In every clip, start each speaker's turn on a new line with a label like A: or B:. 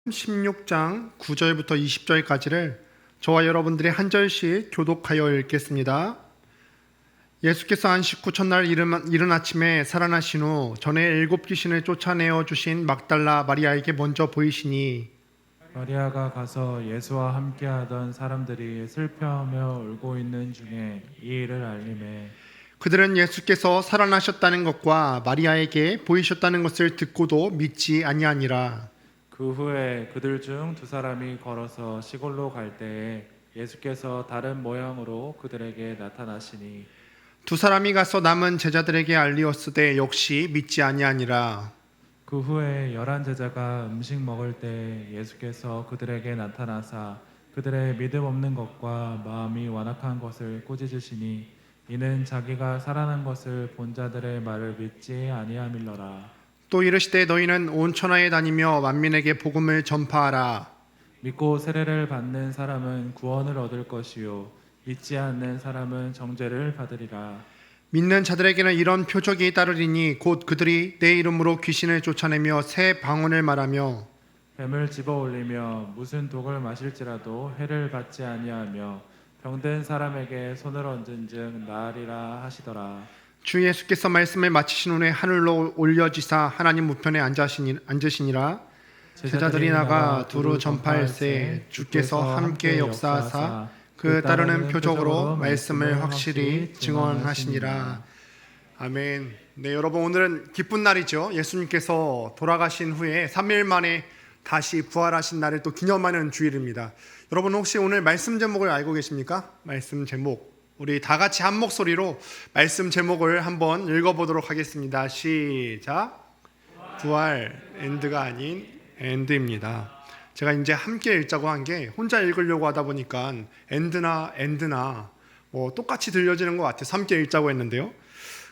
A: 16장 9절부터 20절까지를 저와 여러분들이 한 절씩 교독하여 읽겠습니다. 예수께서 안식 후 첫날 이른 아침에 살아나신 후 전에 7 귀신을 쫓아내어 주신 막달라 마리아에게 먼저 보이시니
B: 마리아가 가서 예수와 함께하던 사람들이 슬퍼하며 울고 있는 중에 이 일을 알림해
A: 그들은 예수께서 살아나셨다는 것과 마리아에게 보이셨다는 것을 듣고도 믿지 아니하니라.
B: 그 후에 그들 중 2사람이 걸어서 시골로 갈 때에 예수께서 다른 모양으로 그들에게 나타나시니
A: 2 사람이 가서 남은 제자들에게 알리었으되 역시 믿지 아니하니라.
B: 그 후에 11 제자가 음식 먹을 때 예수께서 그들에게 나타나사 그들의 믿음 없는 것과 마음이 완악한 것을 꾸짖으시니 이는 자기가 살아난 것을 본 자들의 말을 믿지 아니함일러라.
A: 또 이르시되 너희는 온 천하에 다니며 만민에게 복음을 전파하라.
B: 믿고 세례를 받는 사람은 구원을 얻을 것이요 믿지 않는 사람은 정죄를 받으리라.
A: 믿는 자들에게는 이런 표적이 따르리니 곧 그들이 내 이름으로 귀신을 쫓아내며 새 방언을 말하며
B: 뱀을 집어 올리며 무슨 독을 마실지라도 해를 받지 아니하며 병든 사람에게 손을 얹은즉 나으리라 하시더라.
A: 주 예수께서 말씀을 마치신 후에 하늘로 올려지사 하나님 우편에 앉으시니라. 제자들이 나가 두루 전파할세 주께서 함께 역사하사 그 따르는 표적으로 말씀을 확실히 증언하시니라. 아멘. 네, 여러분 오늘은 기쁜 날이죠. 예수님께서 돌아가신 후에 3일 만에 다시 부활하신 날을 또 기념하는 주일입니다. 여러분 혹시 오늘 말씀 제목을 알고 계십니까? 말씀 제목. 우리 다 같이 한 목소리로 말씀 제목을 한번 읽어보도록 하겠습니다. 시작. 부활, 엔드가 아닌 엔드입니다. 제가 이제 함께 읽자고 한 게 혼자 읽으려고 하다 보니까 엔드나 뭐 똑같이 들려지는 것 같아서 함께 읽자고 했는데요.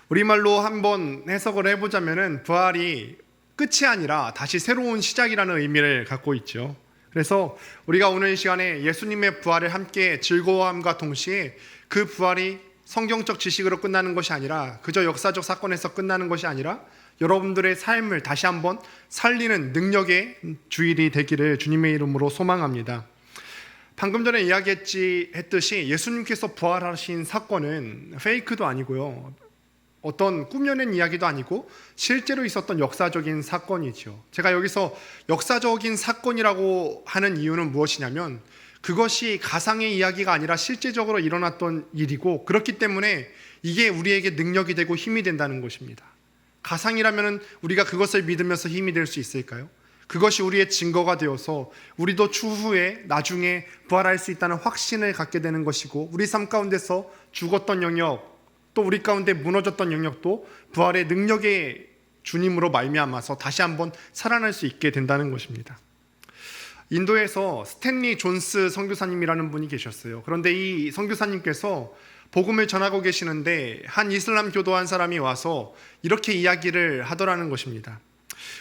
A: 우리말로 한번 해석을 해보자면은 부활이 끝이 아니라 다시 새로운 시작이라는 의미를 갖고 있죠. 그래서 우리가 오늘 시간에 예수님의 부활을 함께 즐거워함과 동시에 그 부활이 성경적 지식으로 끝나는 것이 아니라 그저 역사적 사건에서 끝나는 것이 아니라 여러분들의 삶을 다시 한번 살리는 능력의 주일이 되기를 주님의 이름으로 소망합니다. 방금 전에 이야기했듯이 예수님께서 부활하신 사건은 페이크도 아니고요, 어떤 꾸며낸 이야기도 아니고 실제로 있었던 역사적인 사건이죠. 제가 여기서 역사적인 사건이라고 하는 이유는 무엇이냐면 그것이 가상의 이야기가 아니라 실제적으로 일어났던 일이고 그렇기 때문에 이게 우리에게 능력이 되고 힘이 된다는 것입니다. 가상이라면 우리가 그것을 믿으면서 힘이 될 수 있을까요? 그것이 우리의 증거가 되어서 우리도 추후에 나중에 부활할 수 있다는 확신을 갖게 되는 것이고 우리 삶 가운데서 죽었던 영역 또 우리 가운데 무너졌던 영역도 부활의 능력의 주님으로 말미암아서 다시 한번 살아날 수 있게 된다는 것입니다. 인도에서 스탠리 존스 선교사님이라는 분이 계셨어요. 그런데 이 선교사님께서 복음을 전하고 계시는데 한 이슬람 교도 한 사람이 와서 이렇게 이야기를 하더라는 것입니다.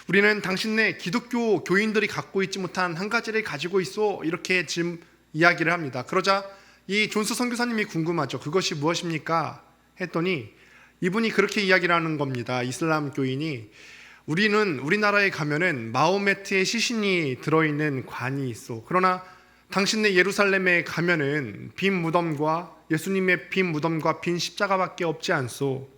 A: 우리는 당신네 기독교 교인들이 갖고 있지 못한 한 가지를 가지고 있어, 이렇게 지금 이야기를 합니다. 그러자 이 존스 선교사님이 궁금하죠. 그것이 무엇입니까? 했더니 이분이 그렇게 이야기를 하는 겁니다. 이슬람 교인이 우리나라에 가면은 마호메트의 시신이 들어있는 관이 있어. 그러나 당신네 예루살렘에 가면은 빈 무덤과 예수님의 빈 무덤과 빈 십자가밖에 없지 않소.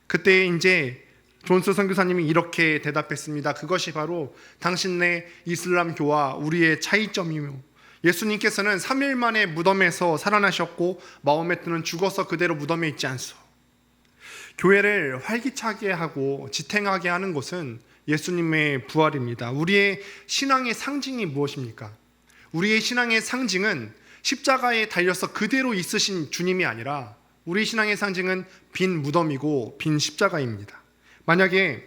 A: 그때 이제 존스 선교사님이 이렇게 대답했습니다. 그것이 바로 당신네 이슬람교와 우리의 차이점이며 예수님께서는 3일 만에 무덤에서 살아나셨고 마호메트는 죽어서 그대로 무덤에 있지 않소. 교회를 활기차게 하고 지탱하게 하는 것은 예수님의 부활입니다. 우리의 신앙의 상징이 무엇입니까? 우리의 신앙의 상징은 십자가에 달려서 그대로 있으신 주님이 아니라 우리 신앙의 상징은 빈 무덤이고 빈 십자가입니다. 만약에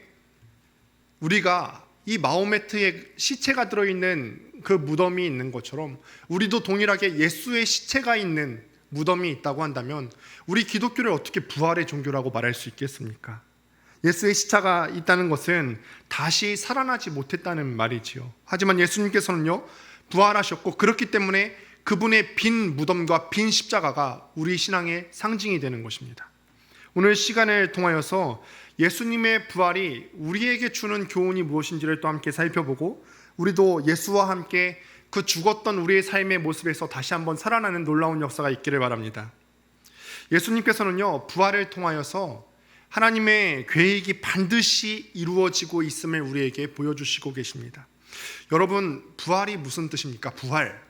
A: 우리가 이 마호메트의 시체가 들어있는 그 무덤이 있는 것처럼 우리도 동일하게 예수의 시체가 있는 무덤이 있다고 한다면 우리 기독교를 어떻게 부활의 종교라고 말할 수 있겠습니까? 예수의 시체가 있다는 것은 다시 살아나지 못했다는 말이지요. 하지만 예수님께서는요 부활하셨고 그렇기 때문에 그분의 빈 무덤과 빈 십자가가 우리 신앙의 상징이 되는 것입니다. 오늘 시간을 통하여서 예수님의 부활이 우리에게 주는 교훈이 무엇인지를 또 함께 살펴보고 우리도 예수와 함께 그 죽었던 우리의 삶의 모습에서 다시 한번 살아나는 놀라운 역사가 있기를 바랍니다. 예수님께서는요, 부활을 통하여서 하나님의 계획이 반드시 이루어지고 있음을 우리에게 보여주시고 계십니다. 여러분, 부활이 무슨 뜻입니까? 부활.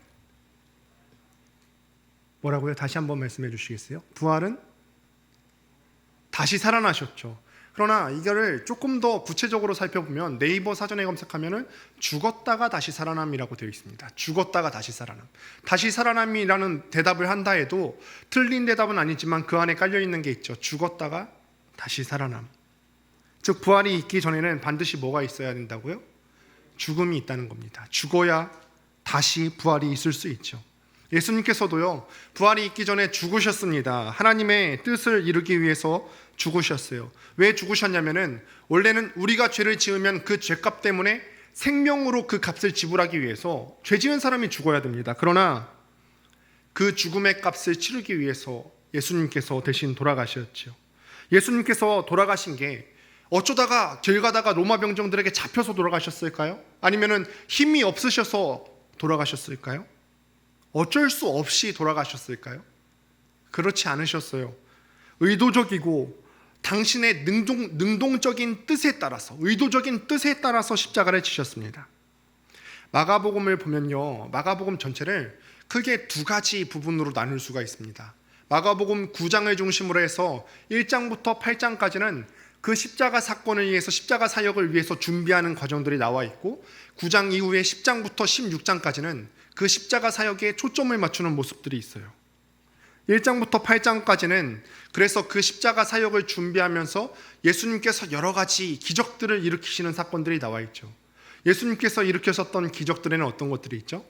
A: 뭐라고요? 다시 한번 말씀해 주시겠어요? 부활은 다시 살아나셨죠. 그러나 이거를 조금 더 구체적으로 살펴보면 네이버 사전에 검색하면은 죽었다가 다시 살아남이라고 되어 있습니다. 죽었다가 다시 살아남. 다시 살아남이라는 대답을 한다 해도 틀린 대답은 아니지만 그 안에 깔려 있는 게 있죠. 죽었다가 다시 살아남. 즉 부활이 있기 전에는 반드시 뭐가 있어야 된다고요? 죽음이 있다는 겁니다. 죽어야 다시 부활이 있을 수 있죠. 예수님께서도요, 부활이 있기 전에 죽으셨습니다. 하나님의 뜻을 이루기 위해서 죽으셨어요. 왜 죽으셨냐면은 원래는 우리가 죄를 지으면 그 죄값 때문에 생명으로 그 값을 지불하기 위해서 죄 지은 사람이 죽어야 됩니다. 그러나 그 죽음의 값을 치르기 위해서 예수님께서 대신 돌아가셨죠. 예수님께서 돌아가신 게 어쩌다가 길 가다가 로마 병정들에게 잡혀서 돌아가셨을까요? 아니면은 힘이 없으셔서 돌아가셨을까요? 어쩔 수 없이 돌아가셨을까요? 그렇지 않으셨어요. 의도적이고 당신의 능동적인 뜻에 따라서, 의도적인 뜻에 따라서 십자가를 지셨습니다. 마가복음을 보면요, 마가복음 전체를 크게 두 가지 부분으로 나눌 수가 있습니다. 마가복음 9장을 중심으로 해서 1장부터 8장까지는 그 십자가 사건을 위해서, 십자가 사역을 위해서 준비하는 과정들이 나와 있고, 9장 이후에 10장부터 16장까지는 그 십자가 사역에 초점을 맞추는 모습들이 있어요. 1장부터 8장까지는 그래서 그 십자가 사역을 준비하면서 예수님께서 여러 가지 기적들을 일으키시는 사건들이 나와 있죠. 예수님께서 일으키셨던 기적들에는 어떤 것들이 있죠?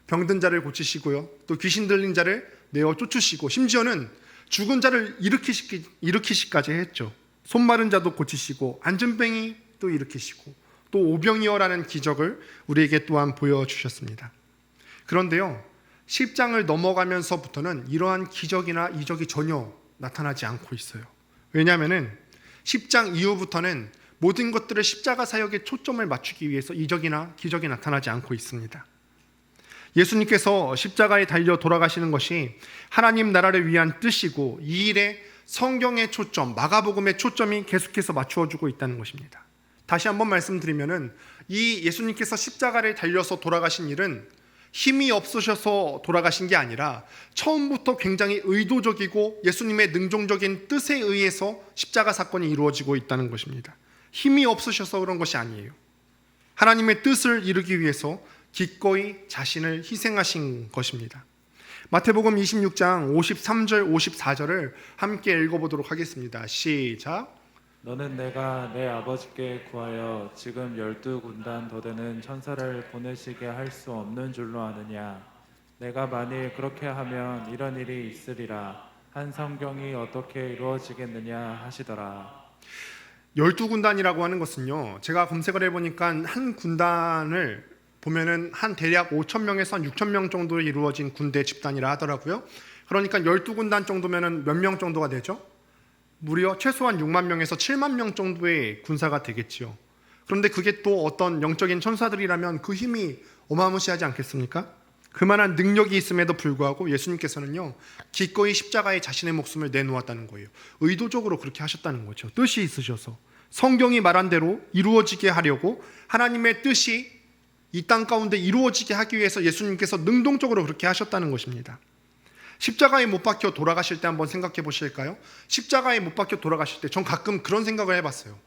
A: 병든 자를 고치시고요, 또 귀신 들린 자를 내어 쫓으시고, 심지어는 죽은 자를 일으키시까지 했죠. 손 마른 자도 고치시고, 안전뱅이 또 일으키시고, 또 오병이어라는 기적을 우리에게 또한 보여주셨습니다. 그런데요, 10장을 넘어가면서부터는 이러한 기적이나 이적이 전혀 나타나지 않고 있어요. 왜냐하면 10장 이후부터는 모든 것들을 십자가 사역에 초점을 맞추기 위해서 이적이나 기적이 나타나지 않고 있습니다. 예수님께서 십자가에 달려 돌아가시는 것이 하나님 나라를 위한 뜻이고, 이 일에 성경의 초점, 마가복음의 초점이 계속해서 맞추어주고 있다는 것입니다. 다시 한번 말씀드리면은 이 예수님께서 십자가를 달려서 돌아가신 일은 힘이 없으셔서 돌아가신 게 아니라 처음부터 굉장히 의도적이고 예수님의 능동적인 뜻에 의해서 십자가 사건이 이루어지고 있다는 것입니다. 힘이 없으셔서 그런 것이 아니에요. 하나님의 뜻을 이루기 위해서 기꺼이 자신을 희생하신 것입니다. 마태복음 26장 53절 54절을 함께 읽어보도록 하겠습니다. 시작.
B: 너는 내가 내 아버지께 구하여 지금 12군단 더 되는 천사를 보내시게 할 수 없는 줄로 아느냐. 내가 만일 그렇게 하면 이런 일이 있으리라. 한 성경이 어떻게 이루어지겠느냐 하시더라.
A: 12군단이라고 하는 것은요, 제가 검색을 해보니까 한 군단을 보면은 한 대략 5,000명에서 한 6,000명 정도로 이루어진 군대 집단이라 하더라고요. 그러니까 12군단 정도면은 몇 명 정도가 되죠? 무려 최소한 6만 명에서 7만 명 정도의 군사가 되겠지요. 그런데 그게 또 어떤 영적인 천사들이라면 그 힘이 어마무시하지 않겠습니까? 그만한 능력이 있음에도 불구하고 예수님께서는요, 기꺼이 십자가에 자신의 목숨을 내놓았다는 거예요. 의도적으로 그렇게 하셨다는 거죠. 뜻이 있으셔서 성경이 말한 대로 이루어지게 하려고, 하나님의 뜻이 이 땅 가운데 이루어지게 하기 위해서 예수님께서 능동적으로 그렇게 하셨다는 것입니다. 십자가에 못 박혀 돌아가실 때 한번 생각해 보실까요? 십자가에 못 박혀 돌아가실 때 전 가끔 그런 생각을 해봤어요.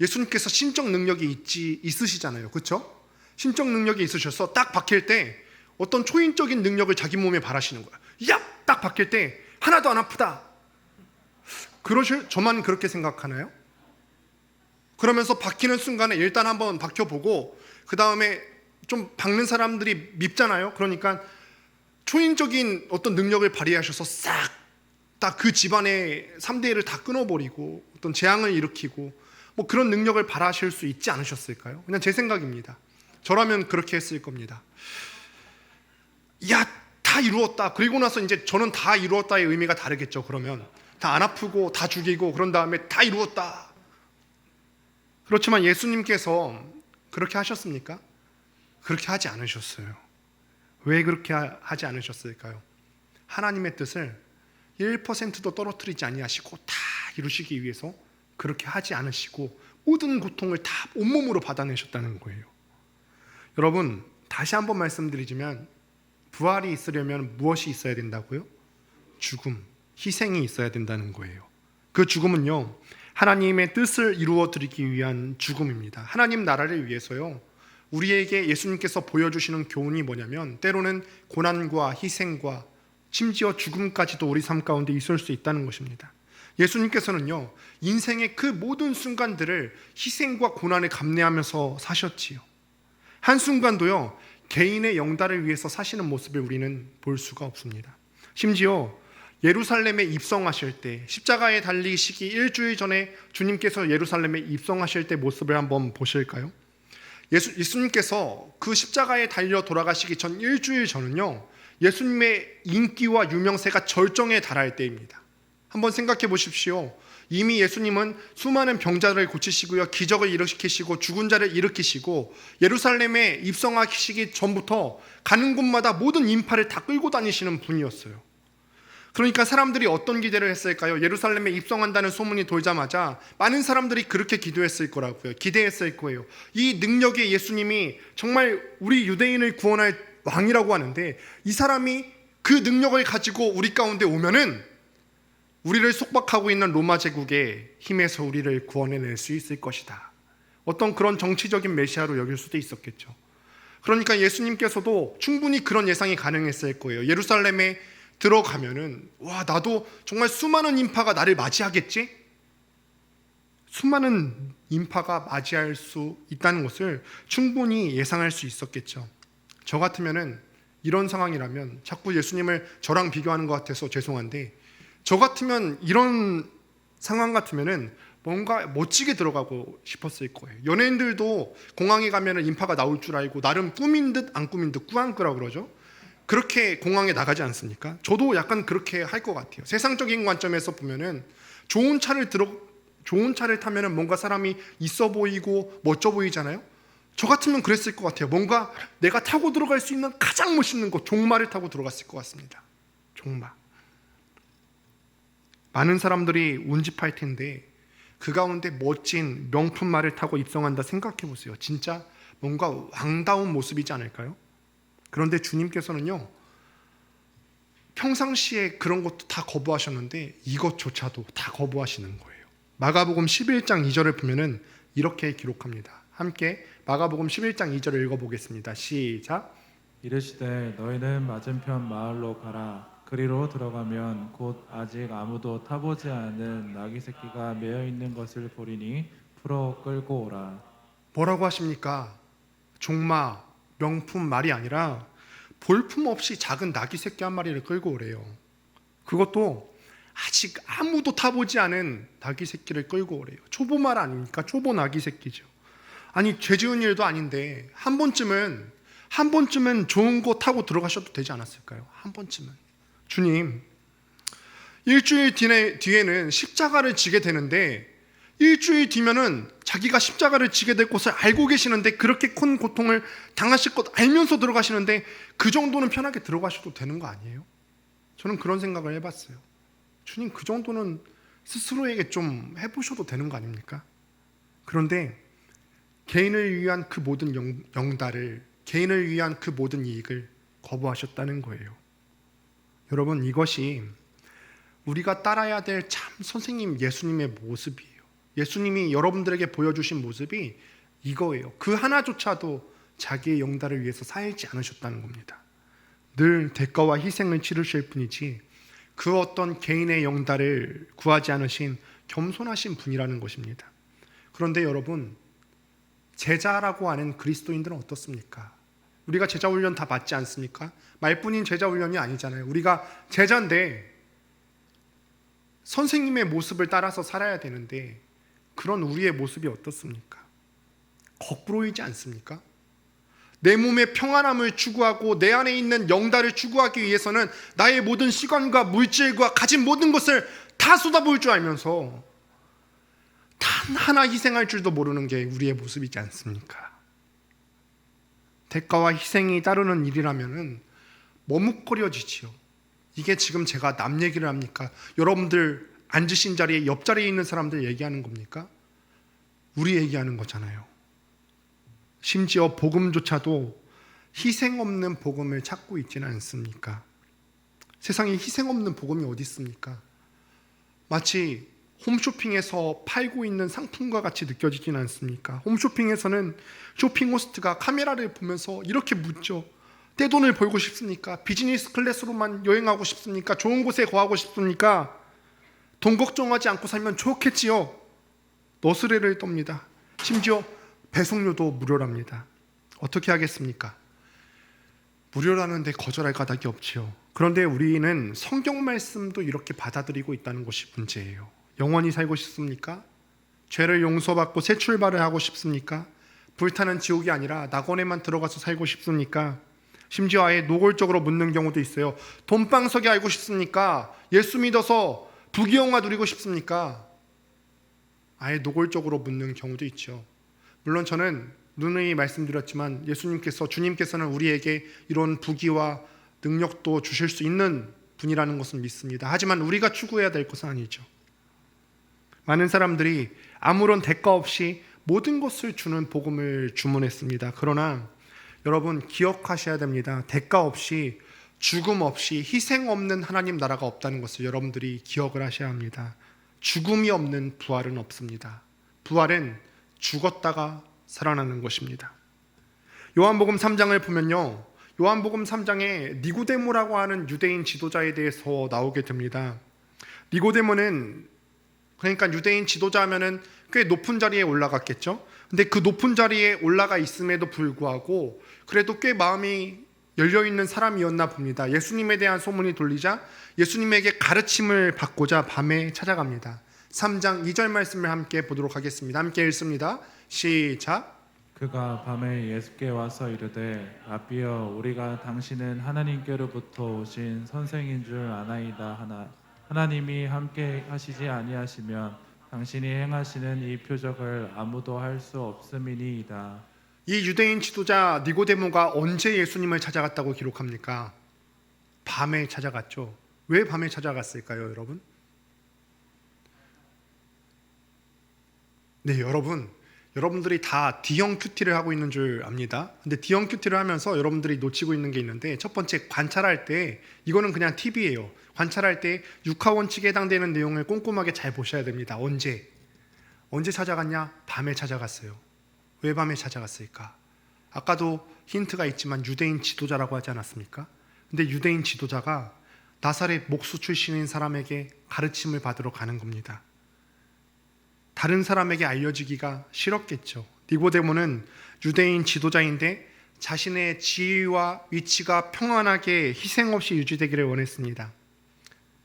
A: 예수님께서 신적 능력이 있으시잖아요, 그렇죠? 신적 능력이 있으셔서 딱 박힐 때 어떤 초인적인 능력을 자기 몸에 바라시는 거야. 야! 딱 박힐 때 하나도 안 아프다. 저만 그렇게 생각하나요? 그러면서 박히는 순간에 일단 한번 박혀보고 그 다음에 좀 박는 사람들이 밉잖아요. 그러니까 초인적인 어떤 능력을 발휘하셔서 싹 딱 그 집안의 3대 1을 다 끊어버리고 어떤 재앙을 일으키고 뭐 그런 능력을 발휘하실 수 있지 않으셨을까요? 그냥 제 생각입니다. 저라면 그렇게 했을 겁니다. 야, 다 이루었다. 그리고 나서 이제 저는 다 이루었다의 의미가 다르겠죠. 그러면 다 안 아프고 다 죽이고 그런 다음에 다 이루었다. 그렇지만 예수님께서 그렇게 하셨습니까? 그렇게 하지 않으셨어요. 왜 그렇게 하지 않으셨을까요? 하나님의 뜻을 1%도 떨어뜨리지 아니하시고 다 이루시기 위해서 그렇게 하지 않으시고 모든 고통을 다 온몸으로 받아내셨다는 거예요. 여러분, 다시 한번 말씀드리지만 부활이 있으려면 무엇이 있어야 된다고요? 죽음, 희생이 있어야 된다는 거예요. 그 죽음은요, 하나님의 뜻을 이루어 드리기 위한 죽음입니다. 하나님 나라를 위해서요, 우리에게 예수님께서 보여주시는 교훈이 뭐냐면 때로는 고난과 희생과 심지어 죽음까지도 우리 삶 가운데 있을 수 있다는 것입니다. 예수님께서는요, 인생의 그 모든 순간들을 희생과 고난을 감내하면서 사셨지요. 한순간도요, 개인의 영달을 위해서 사시는 모습을 우리는 볼 수가 없습니다. 심지어 예루살렘에 입성하실 때, 십자가에 달리시기 일주일 전에 주님께서 예루살렘에 입성하실 때 모습을 한번 보실까요? 예수님께서 그 십자가에 달려 돌아가시기 전 일주일 전은요, 예수님의 인기와 유명세가 절정에 달할 때입니다. 한번 생각해 보십시오. 이미 예수님은 수많은 병자를 고치시고요, 기적을 일으키시고 죽은 자를 일으키시고 예루살렘에 입성하시기 전부터 가는 곳마다 모든 인파를 다 끌고 다니시는 분이었어요. 그러니까 사람들이 어떤 기대를 했을까요? 예루살렘에 입성한다는 소문이 돌자마자 많은 사람들이 그렇게 기도했을 거라고요. 기대했을 거예요. 이 능력의 예수님이 정말 우리 유대인을 구원할 왕이라고 하는데 이 사람이 그 능력을 가지고 우리 가운데 오면은 우리를 속박하고 있는 로마 제국의 힘에서 우리를 구원해낼 수 있을 것이다. 어떤 그런 정치적인 메시아로 여길 수도 있었겠죠. 그러니까 예수님께서도 충분히 그런 예상이 가능했을 거예요. 예루살렘에 들어가면은 와, 나도 정말 수많은 인파가 나를 맞이하겠지? 수많은 인파가 맞이할 수 있다는 것을 충분히 예상할 수 있었겠죠. 저 같으면은 이런 상황이라면 자꾸 예수님을 저랑 비교하는 것 같아서 죄송한데 저 같으면 이런 상황 같으면은 뭔가 멋지게 들어가고 싶었을 거예요. 연예인들도 공항에 가면은 인파가 나올 줄 알고 나름 꾸민 듯 안 꾸민 듯 꾸안꾸라고 그러죠. 그렇게 공항에 나가지 않습니까? 저도 약간 그렇게 할 것 같아요. 세상적인 관점에서 보면은 좋은 차를 타면은 뭔가 사람이 있어 보이고 멋져 보이잖아요. 저 같으면 그랬을 것 같아요. 뭔가 내가 타고 들어갈 수 있는 가장 멋있는 것, 종마를 타고 들어갔을 것 같습니다. 종마. 많은 사람들이 운집할 텐데 그 가운데 멋진 명품 말을 타고 입성한다 생각해 보세요. 진짜 뭔가 왕다운 모습이지 않을까요? 그런데 주님께서는요, 평상시에 그런 것도 다 거부하셨는데 이것조차도 다 거부하시는 거예요. 마가복음 11장 2절을 보면은 이렇게 기록합니다. 함께 마가복음 11장 2절을 읽어보겠습니다. 시작.
B: 이르시되 너희는 맞은편 마을로 가라. 그리로 들어가면 곧 아직 아무도 타보지 않은 나귀 새끼가 매어 있는 것을 보리니 풀어 끌고 오라.
A: 뭐라고 하십니까? 종마, 명품 말이 아니라 볼품 없이 작은 나귀 새끼 한 마리를 끌고 오래요. 그것도 아직 아무도 타보지 않은 나귀 새끼를 끌고 오래요. 초보 말 아닙니까? 초보 나귀 새끼죠. 아니, 죄 지은 일도 아닌데 한 번쯤은 좋은 거 타고 들어가셔도 되지 않았을까요? 한 번쯤은. 주님, 일주일 뒤에는 십자가를 지게 되는데 일주일 뒤면은 자기가 십자가를 지게 될 것을 알고 계시는데 그렇게 큰 고통을 당하실 것 알면서 들어가시는데 그 정도는 편하게 들어가셔도 되는 거 아니에요? 저는 그런 생각을 해봤어요. 주님, 그 정도는 스스로에게 좀 해보셔도 되는 거 아닙니까? 그런데 개인을 위한 그 모든 영달을, 개인을 위한 그 모든 이익을 거부하셨다는 거예요. 여러분, 이것이 우리가 따라야 될 참 선생님 예수님의 모습이에요. 예수님이 여러분들에게 보여주신 모습이 이거예요. 그 하나조차도 자기의 영달을 위해서 살지 않으셨다는 겁니다. 늘 대가와 희생을 치르실 뿐이지 그 어떤 개인의 영달을 구하지 않으신 겸손하신 분이라는 것입니다. 그런데 여러분, 제자라고 하는 그리스도인들은 어떻습니까? 우리가 제자 훈련 다 받지 않습니까? 말뿐인 제자 훈련이 아니잖아요. 우리가 제자인데 선생님의 모습을 따라서 살아야 되는데 그런 우리의 모습이 어떻습니까? 거꾸로이지 않습니까? 내 몸의 평안함을 추구하고 내 안에 있는 영달을 추구하기 위해서는 나의 모든 시간과 물질과 가진 모든 것을 다 쏟아부을 줄 알면서 단 하나 희생할 줄도 모르는 게 우리의 모습이지 않습니까? 대가와 희생이 따르는 일이라면은 머뭇거려지지요. 이게 지금 제가 남 얘기를 합니까? 여러분들 앉으신 자리에 옆자리에 있는 사람들 얘기하는 겁니까? 우리 얘기하는 거잖아요. 심지어 복음조차도 희생 없는 복음을 찾고 있지는 않습니까? 세상에 희생 없는 복음이 어디 있습니까? 마치 홈쇼핑에서 팔고 있는 상품과 같이 느껴지진 않습니까? 홈쇼핑에서는 쇼핑 호스트가 카메라를 보면서 이렇게 묻죠. 떼돈을 벌고 싶습니까? 비즈니스 클래스로만 여행하고 싶습니까? 좋은 곳에 거하고 싶습니까? 돈 걱정하지 않고 살면 좋겠지요. 너스레를 떱니다. 심지어 배송료도 무료랍니다. 어떻게 하겠습니까? 무료라는데 거절할 까닭이 없지요. 그런데 우리는 성경 말씀도 이렇게 받아들이고 있다는 것이 문제예요. 영원히 살고 싶습니까? 죄를 용서받고 새 출발을 하고 싶습니까? 불타는 지옥이 아니라 낙원에만 들어가서 살고 싶습니까? 심지어 아예 노골적으로 묻는 경우도 있어요. 돈방석에 알고 싶습니까? 예수 믿어서 부귀영화 누리고 싶습니까? 아예 노골적으로 묻는 경우도 있죠. 물론 저는 누누이 말씀드렸지만 주님께서는 우리에게 이런 부귀와 능력도 주실 수 있는 분이라는 것을 믿습니다. 하지만 우리가 추구해야 될 것은 아니죠. 많은 사람들이 아무런 대가 없이 모든 것을 주는 복음을 주문했습니다. 그러나 여러분 기억하셔야 됩니다. 대가 없이, 죽음 없이, 희생 없는 하나님 나라가 없다는 것을 여러분들이 기억을 하셔야 합니다. 죽음이 없는 부활은 없습니다. 부활은 죽었다가 살아나는 것입니다. 요한복음 3장을 보면요, 요한복음 3장에 니고데모라고 하는 유대인 지도자에 대해서 나오게 됩니다. 니고데모는, 그러니까 유대인 지도자 하면은 꽤 높은 자리에 올라갔겠죠. 근데 그 높은 자리에 올라가 있음에도 불구하고 그래도 꽤 마음이 열려있는 사람이었나 봅니다. 예수님에 대한 소문이 돌리자 예수님에게 가르침을 받고자 밤에 찾아갑니다. 3장 2절 말씀을 함께 보도록 하겠습니다. 함께 읽습니다. 시작.
B: 그가 밤에 예수께 와서 이르되 라삐여 우리가 당신은 하나님께로부터 오신 선생인 줄 아나이다 하나 하나님이 함께 하시지 아니하시면 당신이 행하시는 이 표적을 아무도 할 수 없음이니이다.
A: 이 유대인 지도자 니고데모가 언제 예수님을 찾아갔다고 기록합니까? 밤에 찾아갔죠. 왜 밤에 찾아갔을까요, 여러분? 네, 여러분들이 다 D형 큐티를 하고 있는 줄 압니다. 근데 D형 큐티를 하면서 여러분들이 놓치고 있는 게 있는데, 첫 번째 관찰할 때, 이거는 그냥 팁이에요. 관찰할 때 육하원칙에 해당되는 내용을 꼼꼼하게 잘 보셔야 됩니다. 언제 찾아갔냐? 밤에 찾아갔어요. 왜 밤에 찾아갔을까? 아까도 힌트가 있지만 유대인 지도자라고 하지 않았습니까? 근데 유대인 지도자가 나사렛 목수 출신인 사람에게 가르침을 받으러 가는 겁니다. 다른 사람에게 알려지기가 싫었겠죠. 니고데모는 유대인 지도자인데 자신의 지위와 위치가 평안하게 희생 없이 유지되기를 원했습니다.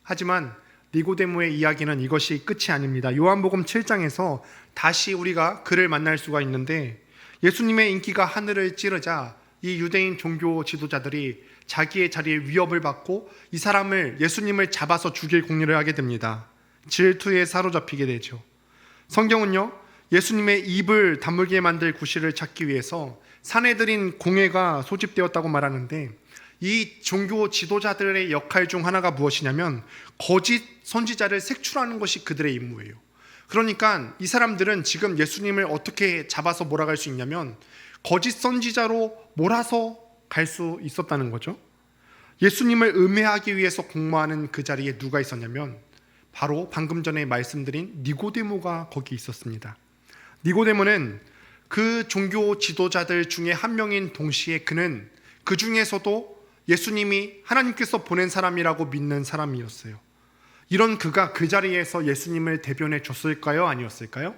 A: 하지만 니고데모의 이야기는 이것이 끝이 아닙니다. 요한복음 7장에서 다시 우리가 그를 만날 수가 있는데, 예수님의 인기가 하늘을 찌르자 이 유대인 종교 지도자들이 자기의 자리에 위협을 받고 이 사람을, 예수님을 잡아서 죽일 공리를 하게 됩니다. 질투에 사로잡히게 되죠. 성경은요, 예수님의 입을 다물게 만들 구실을 찾기 위해서 사내들인 공회가 소집되었다고 말하는데, 이 종교 지도자들의 역할 중 하나가 무엇이냐면 거짓 선지자를 색출하는 것이 그들의 임무예요. 그러니까 이 사람들은 지금 예수님을 어떻게 잡아서 몰아갈 수 있냐면 거짓 선지자로 몰아서 갈 수 있었다는 거죠. 예수님을 음해하기 위해서 공모하는 그 자리에 누가 있었냐면 바로 방금 전에 말씀드린 니고데모가 거기 있었습니다. 니고데모는 그 종교 지도자들 중에 한 명인 동시에 그는 그 중에서도 예수님이 하나님께서 보낸 사람이라고 믿는 사람이었어요. 이런 그가 그 자리에서 예수님을 대변해 줬을까요? 아니었을까요?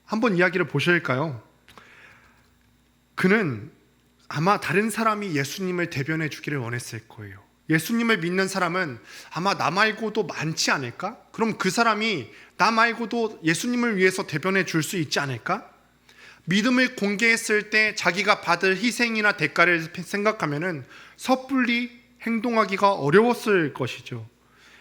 A: 한번 이야기를 보실까요? 그는 아마 다른 사람이 예수님을 대변해 주기를 원했을 거예요. 예수님을 믿는 사람은 아마 나 말고도 많지 않을까? 그럼 그 사람이 나 말고도 예수님을 위해서 대변해 줄 수 있지 않을까? 믿음을 공개했을 때 자기가 받을 희생이나 대가를 생각하면은 섣불리 행동하기가 어려웠을 것이죠.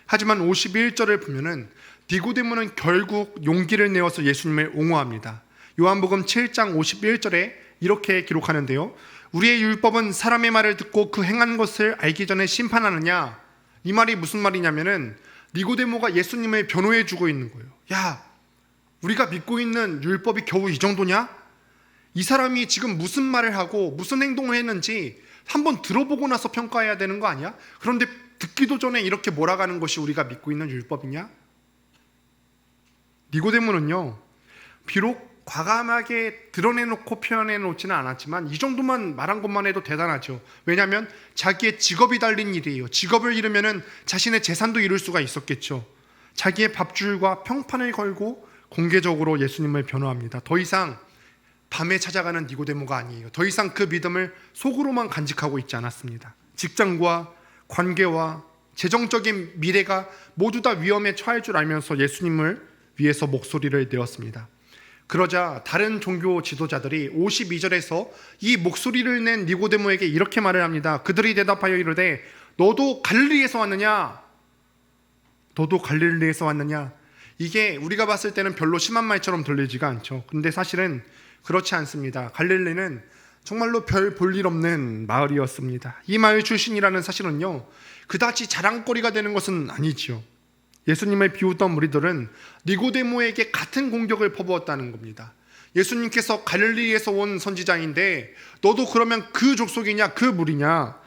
A: 하지만 51절을 보면은 니고데모는 결국 용기를 내어서 예수님을 옹호합니다. 요한복음 7장 51절에 이렇게 기록하는데요. 우리의 율법은 사람의 말을 듣고 그 행한 것을 알기 전에 심판하느냐? 이 말이 무슨 말이냐면은 니고데모가 예수님을 변호해 주고 있는 거예요. 야, 우리가 믿고 있는 율법이 겨우 이 정도냐? 이 사람이 지금 무슨 말을 하고 무슨 행동을 했는지 한번 들어보고 나서 평가해야 되는 거 아니야? 그런데 듣기도 전에 이렇게 몰아가는 것이 우리가 믿고 있는 율법이냐? 니고데모는요, 비록 과감하게 드러내놓고 표현해놓지는 않았지만 이 정도만 말한 것만 해도 대단하죠. 왜냐하면 자기의 직업이 달린 일이에요. 직업을 잃으면 자신의 재산도 잃을 수가 있었겠죠. 자기의 밥줄과 평판을 걸고 공개적으로 예수님을 변호합니다. 더 이상 밤에 찾아가는 니고데모가 아니에요. 더 이상 그 믿음을 속으로만 간직하고 있지 않았습니다. 직장과 관계와 재정적인 미래가 모두 다 위험에 처할 줄 알면서 예수님을 위해서 목소리를 내었습니다. 그러자 다른 종교 지도자들이 52절에서 이 목소리를 낸 니고데모에게 이렇게 말을 합니다. 그들이 대답하여 이르되 너도 갈릴리에서 왔느냐? 너도 갈릴리에서 왔느냐? 이게 우리가 봤을 때는 별로 심한 말처럼 들리지가 않죠. 근데 사실은 그렇지 않습니다. 갈릴리는 정말로 별 볼 일 없는 마을이었습니다. 이 마을 출신이라는 사실은요, 그다지 자랑거리가 되는 것은 아니지요. 예수님을 비웃던 무리들은 니고데모에게 같은 공격을 퍼부었다는 겁니다. 예수님께서 갈릴리에서 온 선지자인데 너도 그러면 그 족속이냐, 그 무리냐?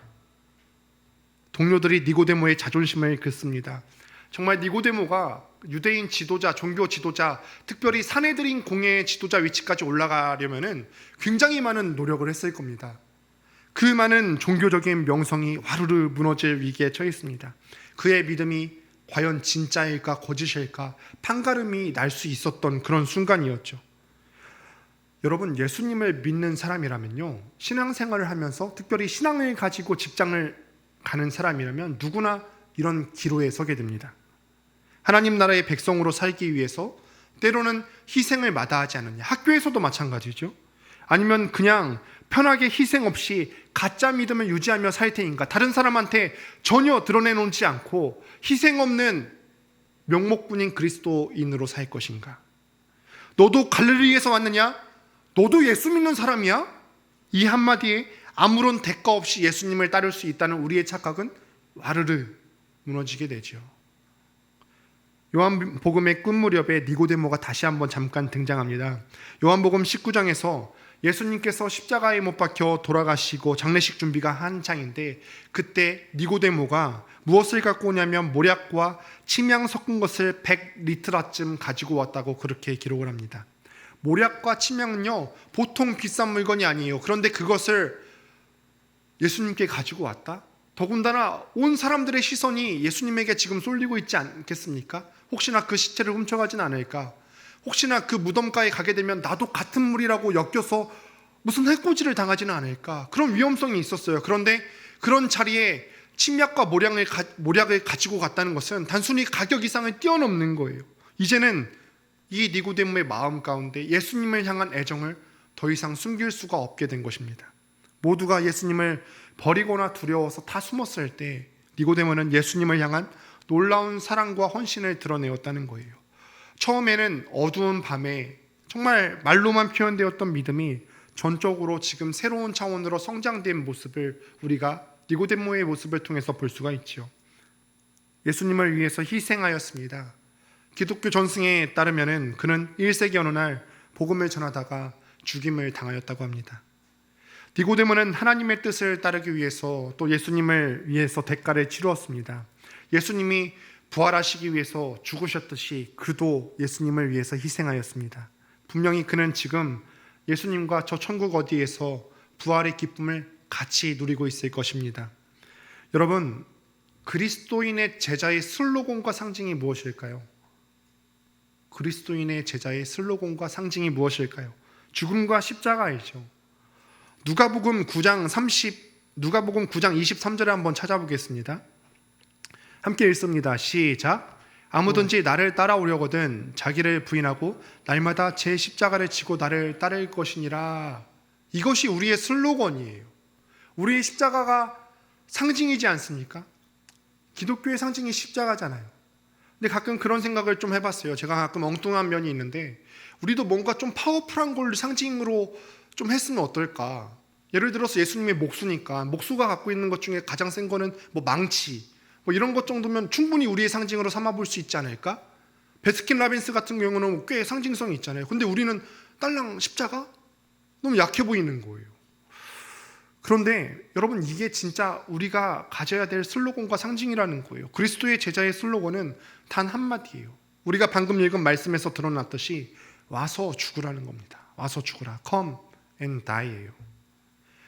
A: 동료들이 니고데모의 자존심을 긋습니다. 정말 니고데모가 유대인 지도자, 종교 지도자, 특별히 사내들인 공예의 지도자 위치까지 올라가려면 굉장히 많은 노력을 했을 겁니다. 그 많은 종교적인 명성이 와르르 무너질 위기에 처했습니다. 그의 믿음이 과연 진짜일까 거짓일까 판가름이 날 수 있었던 그런 순간이었죠. 여러분, 예수님을 믿는 사람이라면요, 신앙생활을 하면서 특별히 신앙을 가지고 직장을 가는 사람이라면 누구나 이런 기로에 서게 됩니다. 하나님 나라의 백성으로 살기 위해서 때로는 희생을 마다하지 않느냐. 학교에서도 마찬가지죠. 아니면 그냥 편하게 희생 없이 가짜 믿음을 유지하며 살 테니까 다른 사람한테 전혀 드러내놓지 않고 희생 없는 명목뿐인 그리스도인으로 살 것인가? 너도 갈릴리에서 왔느냐? 너도 예수 믿는 사람이야? 이 한마디에 아무런 대가 없이 예수님을 따를 수 있다는 우리의 착각은 와르르 무너지게 되죠. 요한복음의 끝 무렵에 니고데모가 다시 한번 잠깐 등장합니다. 요한복음 19장에서 예수님께서 십자가에 못 박혀 돌아가시고 장례식 준비가 한창인데 그때 니고데모가 무엇을 갖고 오냐면 모략과 침향 섞은 것을 100리트라쯤 가지고 왔다고 그렇게 기록을 합니다. 모략과 침향은요, 보통 비싼 물건이 아니에요. 그런데 그것을 예수님께 가지고 왔다? 더군다나 온 사람들의 시선이 예수님에게 지금 쏠리고 있지 않겠습니까? 혹시나 그 시체를 훔쳐가진 않을까? 혹시나 그 무덤가에 가게 되면 나도 같은 물이라고 엮여서 무슨 해코지를 당하지는 않을까? 그런 위험성이 있었어요. 그런데 그런 자리에 침략과 모략을 가지고 갔다는 것은 단순히 가격 이상을 뛰어넘는 거예요. 이제는 이 니고데모의 마음 가운데 예수님을 향한 애정을 더 이상 숨길 수가 없게 된 것입니다. 모두가 예수님을 버리거나 두려워서 다 숨었을 때 니고데모는 예수님을 향한 놀라운 사랑과 헌신을 드러내었다는 거예요. 처음에는 어두운 밤에 정말 말로만 표현되었던 믿음이 전적으로 지금 새로운 차원으로 성장된 모습을 우리가 니고데모의 모습을 통해서 볼 수가 있죠. 예수님을 위해서 희생하였습니다. 기독교 전승에 따르면 그는 1세기 어느 날 복음을 전하다가 죽임을 당하였다고 합니다. 니고데모는 하나님의 뜻을 따르기 위해서 또 예수님을 위해서 대가를 치루었습니다. 예수님이 부활하시기 위해서 죽으셨듯이 그도 예수님을 위해서 희생하였습니다. 분명히 그는 지금 예수님과 저 천국 어디에서 부활의 기쁨을 같이 누리고 있을 것입니다. 여러분, 그리스도인의 제자의 슬로건과 상징이 무엇일까요? 그리스도인의 제자의 슬로건과 상징이 무엇일까요? 죽음과 십자가이죠. 누가복음 9장 23절에 한번 찾아보겠습니다. 함께 읽습니다. 시작. 아무든지 나를 따라오려거든 자기를 부인하고 날마다 제 십자가를 지고 나를 따를 것이니라. 이것이 우리의 슬로건이에요. 우리의 십자가가 상징이지 않습니까? 기독교의 상징이 십자가잖아요. 근데 가끔 그런 생각을 좀 해봤어요. 제가 가끔 엉뚱한 면이 있는데 우리도 뭔가 좀 파워풀한 걸 상징으로 좀 했으면 어떨까? 예를 들어서 예수님의 목수니까 목수가 갖고 있는 것 중에 가장 센 거는 뭐 망치 뭐 이런 것 정도면 충분히 우리의 상징으로 삼아볼 수 있지 않을까? 베스킨라빈스 같은 경우는 꽤 상징성이 있잖아요. 근데 우리는 딸랑 십자가? 너무 약해 보이는 거예요. 그런데 여러분, 이게 진짜 우리가 가져야 될 슬로건과 상징이라는 거예요. 그리스도의 제자의 슬로건은 단 한마디예요. 우리가 방금 읽은 말씀에서 드러났듯이 와서 죽으라는 겁니다. 와서 죽으라. Come and die예요.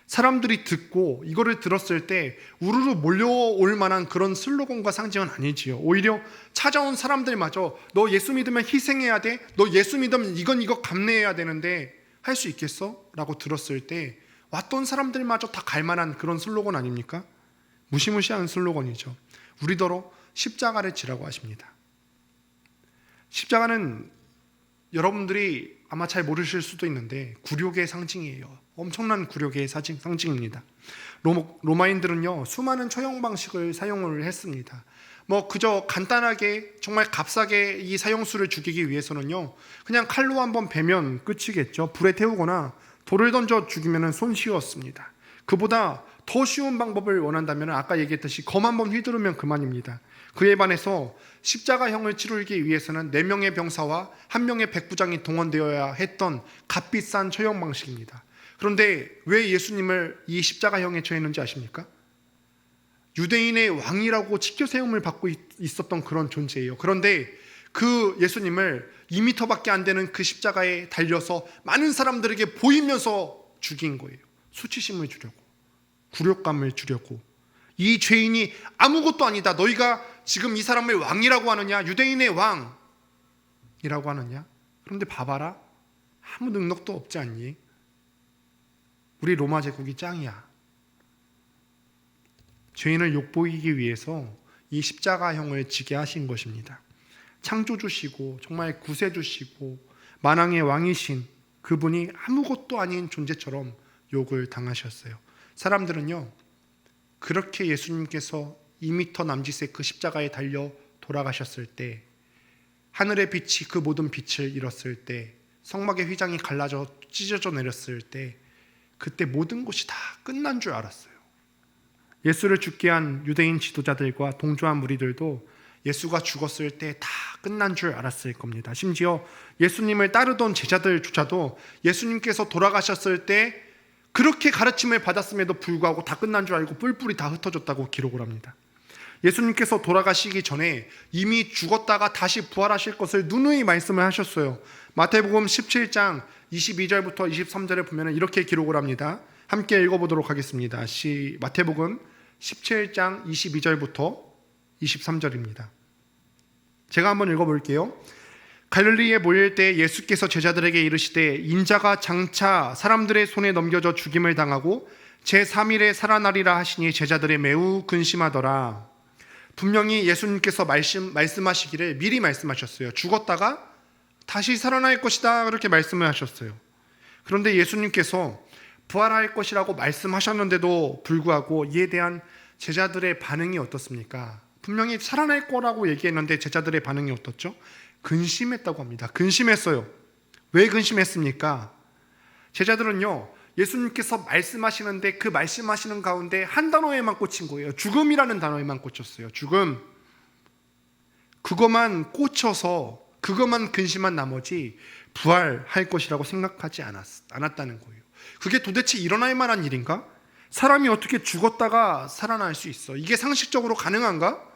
A: 사람들이 듣고 이거를 들었을 때 우르르 몰려올 만한 그런 슬로건과 상징은 아니지요. 오히려 찾아온 사람들마저 너 예수 믿으면 희생해야 돼, 너 예수 믿으면 이거 감내해야 되는데 할 수 있겠어? 라고 들었을 때 왔던 사람들마저 다 갈만한 그런 슬로건 아닙니까? 무시무시한 슬로건이죠. 우리더러 십자가를 지라고 하십니다. 십자가는 여러분들이 아마 잘 모르실 수도 있는데 굴욕의 상징이에요. 엄청난 굴욕의 상징입니다. 로마인들은요, 수많은 처형 방식을 사용을 했습니다. 뭐 그저 간단하게 정말 값싸게 이 사형수를 죽이기 위해서는요, 그냥 칼로 한번 베면 끝이겠죠. 불에 태우거나 돌을 던져 죽이면 손쉬웠습니다. 그보다 더 쉬운 방법을 원한다면 아까 얘기했듯이 검 한번 휘두르면 그만입니다. 그에 반해서 십자가형을 치르기 위해서는 4명의 병사와 1명의 백부장이 동원되어야 했던 값비싼 처형 방식입니다. 그런데 왜 예수님을 이 십자가형에 처했는지 아십니까? 유대인의 왕이라고 치켜 세움을 받고 있었던 그런 존재예요. 그런데 그 예수님을 2m밖에 안 되는 그 십자가에 달려서 많은 사람들에게 보이면서 죽인 거예요. 수치심을 주려고, 굴욕감을 주려고. 이 죄인이 아무것도 아니다, 너희가 지금 이 사람을 왕이라고 하느냐, 유대인의 왕이라고 하느냐. 그런데 봐봐라, 아무 능력도 없지 않니? 우리 로마 제국이 짱이야. 죄인을 욕보이기 위해서 이 십자가형을 지게 하신 것입니다. 창조주시고 정말 구세주시고 만왕의 왕이신 그분이 아무것도 아닌 존재처럼 욕을 당하셨어요. 사람들은요, 그렇게 예수님께서 2m 남짓의 그 십자가에 달려 돌아가셨을 때, 하늘의 빛이 그 모든 빛을 잃었을 때, 성막의 휘장이 갈라져 찢어져 내렸을 때, 그때 모든 것이 다 끝난 줄 알았어요. 예수를 죽게 한 유대인 지도자들과 동조한 무리들도 예수가 죽었을 때 다 끝난 줄 알았을 겁니다. 심지어 예수님을 따르던 제자들조차도 예수님께서 돌아가셨을 때 그렇게 가르침을 받았음에도 불구하고 다 끝난 줄 알고 뿔뿔이 다 흩어졌다고 기록을 합니다. 예수님께서 돌아가시기 전에 이미 죽었다가 다시 부활하실 것을 누누이 말씀을 하셨어요. 마태복음 17장 22절부터 23절에 보면 이렇게 기록을 합니다. 함께 읽어보도록 하겠습니다. 마태복음 17장 22절부터 23절입니다. 제가 한번 읽어볼게요. 갈릴리에 모일 때 예수께서 제자들에게 이르시되 인자가 장차 사람들의 손에 넘겨져 죽임을 당하고 제3일에 살아나리라 하시니 제자들이 매우 근심하더라. 분명히 예수님께서 말씀하시기를 미리 말씀하셨어요. 죽었다가 다시 살아날 것이다, 그렇게 말씀을 하셨어요. 그런데 예수님께서 부활할 것이라고 말씀하셨는데도 불구하고 이에 대한 제자들의 반응이 어떻습니까? 분명히 살아날 거라고 얘기했는데 제자들의 반응이 어떻죠? 근심했다고 합니다. 근심했어요. 왜 근심했습니까? 제자들은요, 예수님께서 말씀하시는데 그 말씀하시는 가운데 한 단어에만 꽂힌 거예요. 죽음이라는 단어에만 꽂혔어요. 죽음. 그것만 꽂혀서 그것만 근심한 나머지 부활할 것이라고 생각하지 않았다는 거예요. 그게 도대체 일어날 만한 일인가? 사람이 어떻게 죽었다가 살아날 수 있어? 이게 상식적으로 가능한가?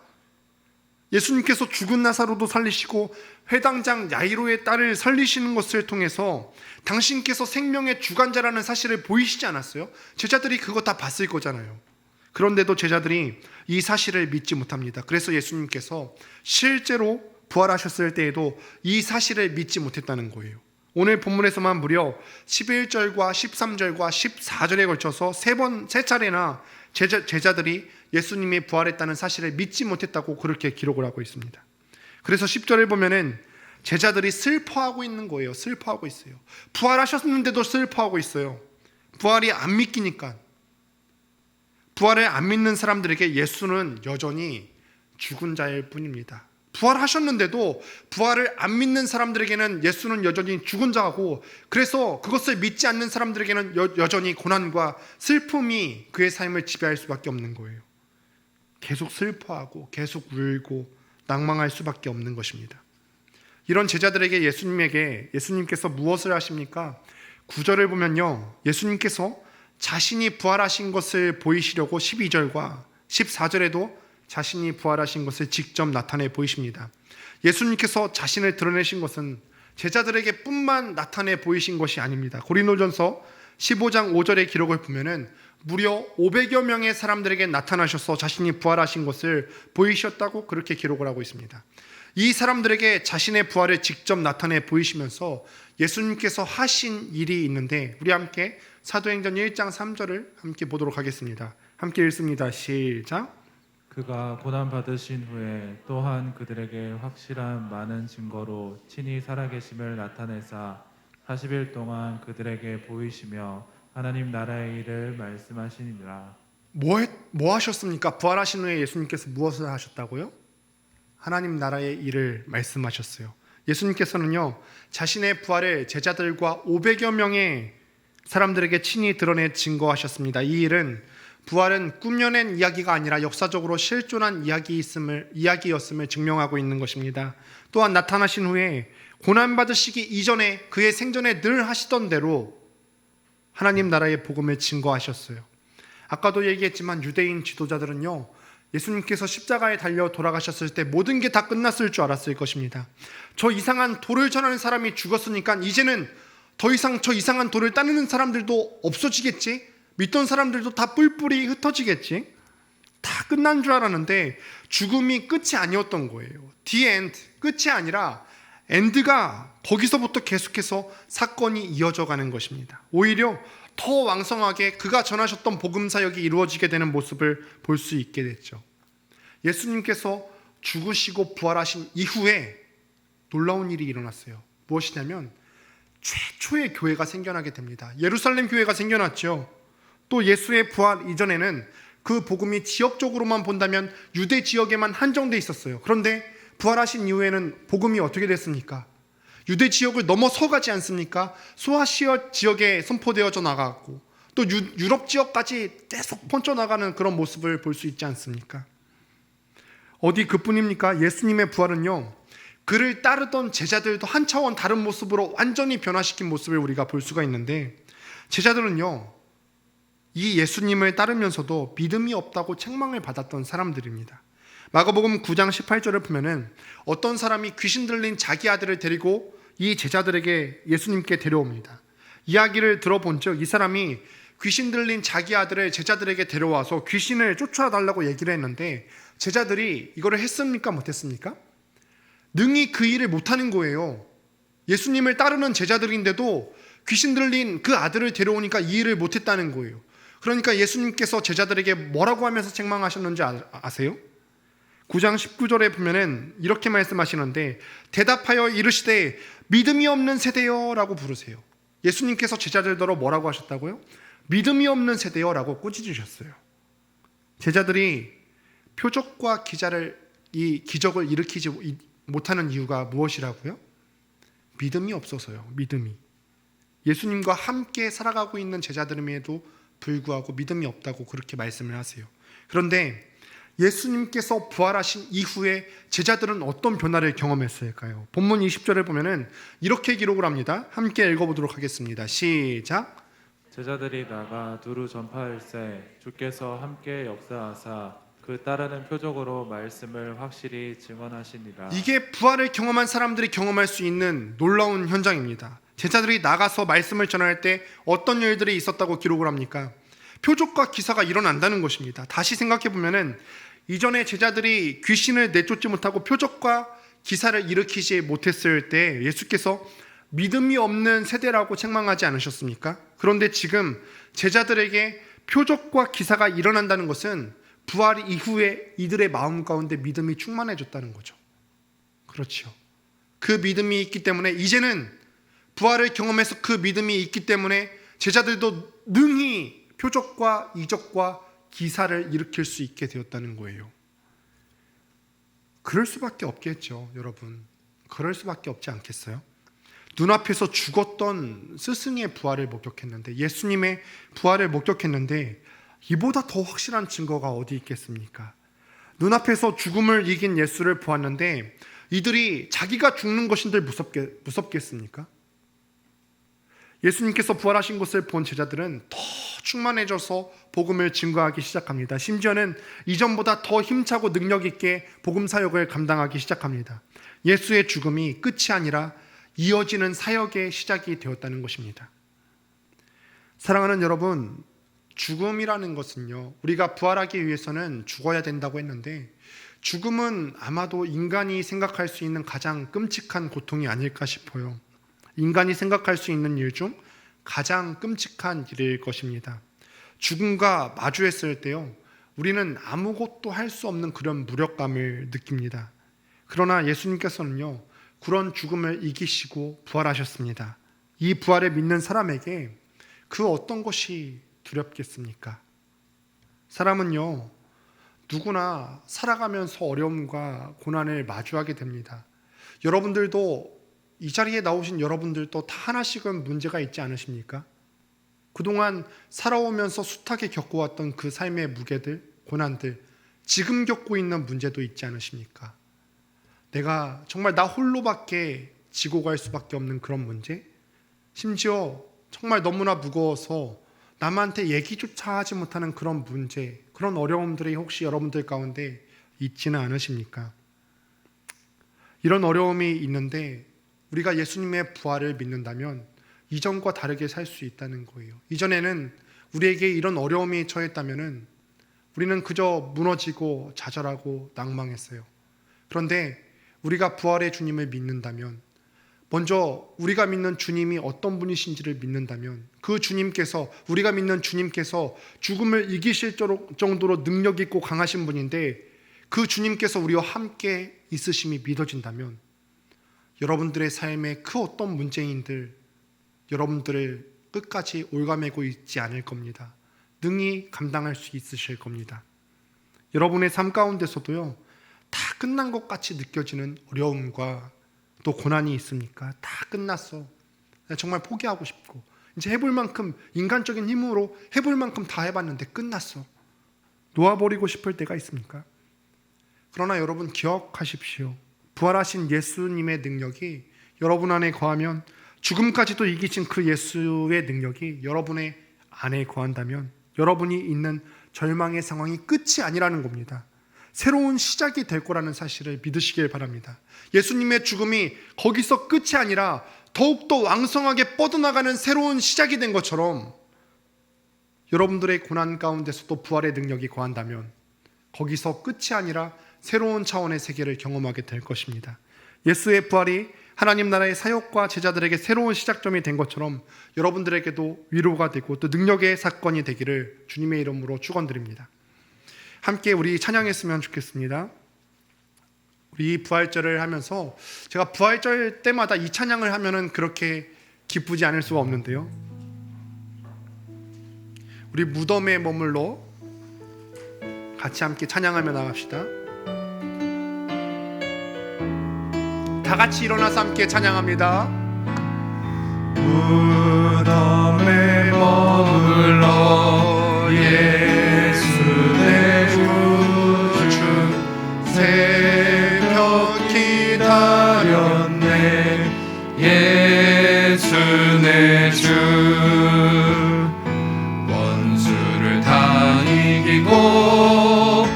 A: 예수님께서 죽은 나사로도 살리시고 회당장 야이로의 딸을 살리시는 것을 통해서 당신께서 생명의 주관자라는 사실을 보이시지 않았어요? 제자들이 그거 다 봤을 거잖아요. 그런데도 제자들이 이 사실을 믿지 못합니다. 그래서 예수님께서 실제로 부활하셨을 때에도 이 사실을 믿지 못했다는 거예요. 오늘 본문에서만 무려 11절과 13절과 14절에 걸쳐서 세 차례나 제자들이 예수님이 부활했다는 사실을 믿지 못했다고 그렇게 기록을 하고 있습니다. 그래서 10절을 보면은 제자들이 슬퍼하고 있는 거예요. 슬퍼하고 있어요. 부활하셨는데도 슬퍼하고 있어요. 부활이 안 믿기니까. 부활을 안 믿는 사람들에게 예수는 여전히 죽은 자일 뿐입니다. 부활하셨는데도 부활을 안 믿는 사람들에게는 예수는 여전히 죽은 자고, 그래서 그것을 믿지 않는 사람들에게는 여전히 고난과 슬픔이 그의 삶을 지배할 수밖에 없는 거예요. 계속 슬퍼하고 계속 울고 낭망할 수밖에 없는 것입니다. 이런 제자들에게 예수님께서 무엇을 하십니까? 9절을 보면요, 예수님께서 자신이 부활하신 것을 보이시려고 12절과 14절에도 자신이 부활하신 것을 직접 나타내 보이십니다. 예수님께서 자신을 드러내신 것은 제자들에게 뿐만 나타내 보이신 것이 아닙니다. 고린도전서 15장 5절의 기록을 보면은 무려 500여 명의 사람들에게 나타나셔서 자신이 부활하신 것을 보이셨다고 그렇게 기록을 하고 있습니다. 이 사람들에게 자신의 부활을 직접 나타내 보이시면서 예수님께서 하신 일이 있는데, 우리 함께 사도행전 1장 3절을 함께 보도록 하겠습니다. 함께 읽습니다. 시작.
B: 그가 고난 받으신 후에 또한 그들에게 확실한 많은 증거로 친히 살아계심을 나타내사 40일 동안 그들에게 보이시며 하나님 나라의 일을 말씀하시니라.
A: 뭐 하셨습니까? 부활하신 후에 예수님께서 무엇을 하셨다고요? 하나님 나라의 일을 말씀하셨어요. 예수님께서는요, 자신의 부활을 제자들과 500여 명의 사람들에게 친히 드러내 증거하셨습니다. 이 일은 부활은 꾸며낸 이야기가 아니라 역사적으로 실존한 이야기였음을 증명하고 있는 것입니다. 또한 나타나신 후에 고난받으시기 이전에 그의 생전에 늘 하시던 대로 하나님 나라의 복음을 증거하셨어요. 아까도 얘기했지만 유대인 지도자들은요, 예수님께서 십자가에 달려 돌아가셨을 때 모든 게 다 끝났을 줄 알았을 것입니다. 저 이상한 돌을 전하는 사람이 죽었으니까 이제는 더 이상 저 이상한 돌을 따르는 사람들도 없어지겠지? 믿던 사람들도 다 뿔뿔이 흩어지겠지? 다 끝난 줄 알았는데 죽음이 끝이 아니었던 거예요. The end, 끝이 아니라 엔드가 거기서부터 계속해서 사건이 이어져 가는 것입니다. 오히려 더 왕성하게 그가 전하셨던 복음 사역이 이루어지게 되는 모습을 볼 수 있게 됐죠. 예수님께서 죽으시고 부활하신 이후에 놀라운 일이 일어났어요. 무엇이냐면 최초의 교회가 생겨나게 됩니다. 예루살렘 교회가 생겨났죠. 또 예수의 부활 이전에는 그 복음이 지역적으로만 본다면 유대 지역에만 한정돼 있었어요. 그런데 부활하신 이후에는 복음이 어떻게 됐습니까? 유대 지역을 넘어서 가지 않습니까? 소아시아 지역에 선포되어져 나가고 또 유럽 지역까지 계속 퍼져나가는 그런 모습을 볼 수 있지 않습니까? 어디 그뿐입니까? 예수님의 부활은요, 그를 따르던 제자들도 한 차원 다른 모습으로 완전히 변화시킨 모습을 우리가 볼 수가 있는데, 제자들은요, 이 예수님을 따르면서도 믿음이 없다고 책망을 받았던 사람들입니다. 마가복음 9장 18절을 보면은 어떤 사람이 귀신 들린 자기 아들을 데리고 이 제자들에게 예수님께 데려옵니다. 이야기를 들어본 즉 이 사람이 귀신 들린 자기 아들을 제자들에게 데려와서 귀신을 쫓아달라고 얘기를 했는데, 제자들이 이거를 했습니까? 못했습니까? 능히 그 일을 못하는 거예요. 예수님을 따르는 제자들인데도 귀신 들린 그 아들을 데려오니까 이 일을 못했다는 거예요. 그러니까 예수님께서 제자들에게 뭐라고 하면서 책망하셨는지 아세요? 9장 19절에 보면은 이렇게 말씀하시는데, 대답하여 이르시되 믿음이 없는 세대여 라고 부르세요. 예수님께서 제자들더러 뭐라고 하셨다고요? 믿음이 없는 세대여 라고 꾸짖으셨어요. 제자들이 표적과 이 기적을 일으키지 못하는 이유가 무엇이라고요? 믿음이 없어서요. 믿음이. 예수님과 함께 살아가고 있는 제자들임에도 불구하고 믿음이 없다고 그렇게 말씀을 하세요. 그런데 예수님께서 부활하신 이후에 제자들은 어떤 변화를 경험했을까요? 본문 20절을 보면은 이렇게 기록을 합니다. 함께 읽어보도록 하겠습니다. 시작.
B: 제자들이 나가 두루 전파할세 주께서 함께 역사하사 그 따르는 표적으로 말씀을 확실히 증언하시니라.
A: 이게 부활을 경험한 사람들이 경험할 수 있는 놀라운 현장입니다. 제자들이 나가서 말씀을 전할 때 어떤 일들이 있었다고 기록을 합니까? 표적과 기사가 일어난다는 것입니다. 다시 생각해 보면은 이전에 제자들이 귀신을 내쫓지 못하고 표적과 기사를 일으키지 못했을 때 예수께서 믿음이 없는 세대라고 책망하지 않으셨습니까? 그런데 지금 제자들에게 표적과 기사가 일어난다는 것은 부활 이후에 이들의 마음 가운데 믿음이 충만해졌다는 거죠. 그렇죠. 그 믿음이 있기 때문에 이제는 부활을 경험해서 그 믿음이 있기 때문에 제자들도 능히 표적과 이적과 기사를 일으킬 수 있게 되었다는 거예요. 그럴 수밖에 없겠죠, 여러분. 그럴 수밖에 없지 않겠어요? 눈앞에서 죽었던 스승의 부활을 목격했는데, 예수님의 부활을 목격했는데 이보다 더 확실한 증거가 어디 있겠습니까? 눈앞에서 죽음을 이긴 예수를 보았는데 이들이 자기가 죽는 것인들 무섭겠습니까? 예수님께서 부활하신 것을 본 제자들은 더 충만해져서 복음을 증거하기 시작합니다. 심지어는 이전보다 더 힘차고 능력 있게 복음 사역을 감당하기 시작합니다. 예수의 죽음이 끝이 아니라 이어지는 사역의 시작이 되었다는 것입니다. 사랑하는 여러분, 죽음이라는 것은요, 우리가 부활하기 위해서는 죽어야 된다고 했는데 죽음은 아마도 인간이 생각할 수 있는 가장 끔찍한 고통이 아닐까 싶어요. 인간이 생각할 수 있는 일 중 가장 끔찍한 일일 것입니다. 죽음과 마주했을 때요, 우리는 아무것도 할 수 없는 그런 무력감을 느낍니다. 그러나 예수님께서는요, 그런 죽음을 이기시고 부활하셨습니다. 이 부활을 믿는 사람에게 그 어떤 것이 두렵겠습니까? 사람은요, 누구나 살아가면서 어려움과 고난을 마주하게 됩니다. 여러분들도, 이 자리에 나오신 여러분들도 다 하나씩은 문제가 있지 않으십니까? 그동안 살아오면서 숱하게 겪어왔던 그 삶의 무게들, 고난들, 지금 겪고 있는 문제도 있지 않으십니까? 내가 정말 나 홀로밖에 지고 갈 수밖에 없는 그런 문제, 심지어 정말 너무나 무거워서 남한테 얘기조차 하지 못하는 그런 문제, 그런 어려움들이 혹시 여러분들 가운데 있지는 않으십니까? 이런 어려움이 있는데 우리가 예수님의 부활을 믿는다면 이전과 다르게 살 수 있다는 거예요. 이전에는 우리에게 이런 어려움이 처했다면 우리는 그저 무너지고 좌절하고 낭망했어요. 그런데 우리가 부활의 주님을 믿는다면, 먼저 우리가 믿는 주님이 어떤 분이신지를 믿는다면 그 주님께서, 우리가 믿는 주님께서 죽음을 이기실 정도로 능력 있고 강하신 분인데 그 주님께서 우리와 함께 있으심이 믿어진다면 여러분들의 삶의 그 어떤 문제인들 여러분들을 끝까지 올가매고 있지 않을 겁니다. 능히 감당할 수 있으실 겁니다. 여러분의 삶 가운데서도요, 다 끝난 것 같이 느껴지는 어려움과 또 고난이 있습니까? 다 끝났어. 정말 포기하고 싶고 이제 해볼 만큼, 인간적인 힘으로 해볼 만큼 다 해봤는데 끝났어. 놓아버리고 싶을 때가 있습니까? 그러나 여러분 기억하십시오. 부활하신 예수님의 능력이 여러분 안에 거하면, 죽음까지도 이기신 그 예수의 능력이 여러분의 안에 거한다면 여러분이 있는 절망의 상황이 끝이 아니라는 겁니다. 새로운 시작이 될 거라는 사실을 믿으시길 바랍니다. 예수님의 죽음이 거기서 끝이 아니라 더욱더 왕성하게 뻗어나가는 새로운 시작이 된 것처럼 여러분들의 고난 가운데서도 부활의 능력이 거한다면 거기서 끝이 아니라 새로운 차원의 세계를 경험하게 될 것입니다. 예수의 부활이 하나님 나라의 사역과 제자들에게 새로운 시작점이 된 것처럼 여러분들에게도 위로가 되고 또 능력의 사건이 되기를 주님의 이름으로 축원드립니다. 함께 우리 찬양했으면 좋겠습니다. 우리 부활절을 하면서, 제가 부활절 때마다 이 찬양을 하면은 그렇게 기쁘지 않을 수가 없는데요, 우리 무덤에 머물러 같이 함께 찬양하며 나갑시다. 다 같이 일어나서 함께 찬양합니다.
B: 무덤에 머물러 예수 내 구주 새벽 기다렸네. 예수 내 주 원수를 다 이기고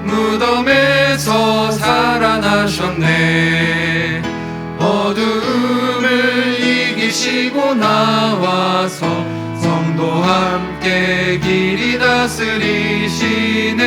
B: 무덤에서 살아나셨네. 어둠을 이기시고 나와서 성도 함께 길이 다스리시네.